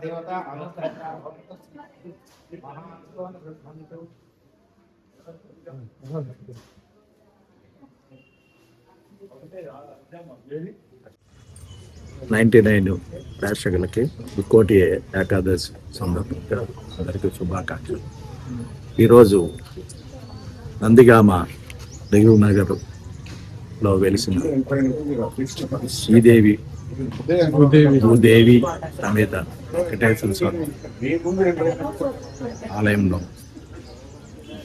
దేవత 99 ప్రేక్షకులకి కోటి ఏకాదశి సందర్భంగా అందరికీ శుభాకాంక్షలు. ఈరోజు నందిగామ నెహ్రూ నగర్లో వెలిసిన శ్రీదేవి భూదేవి సమేత వెంకటేశ్వర స్వామి ఆలయంలో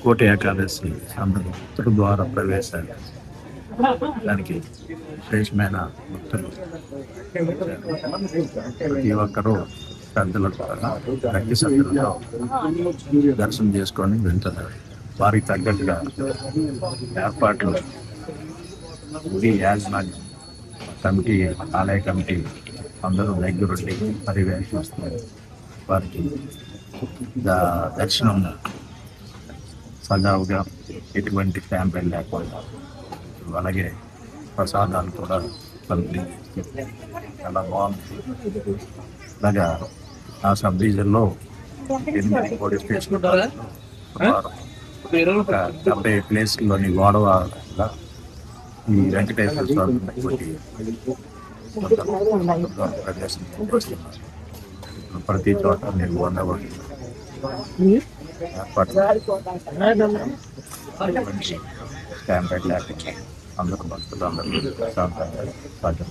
కోటి ఏకాదశి సందర్భం ద్వారా ప్రవేశాలు దానికి విశేషమైన భక్తులు ప్రతి ఒక్కరూ శ్రద్ధలతో భక్తి శ్రద్ధలతో దర్శనం చేసుకొని వెళ్తున్నారు. వారికి తగ్గట్టుగా ఏర్పాట్లు గుడి యాజమాన్యం కమిటీ, ఆలయ కమిటీ అందరూ దగ్గరుండి పర్యవేక్షిస్తున్నారు. వారికి దర్శనం సజావుగా ఎటువంటి క్యాంపెయిన్ లేకుండా, అలాగే ప్రసాదాలు కూడా పంపిణీ చాలా బాగుంది. అలాగా ఆ సబ్ డివిజన్లో 8 పోలీస్ స్టేషన్, 70 ప్లేస్లోని గోడవ ఈ వెంకటేశ్వర స్వామి ప్రదేశం చేస్తున్నారు. ప్రతి చోట నేను ఉండవచ్చు క్యాంపెయిన్ లేకపోతే అందరూ భక్తులు అందరూ ప్రశాంతంగా సాధ్యం.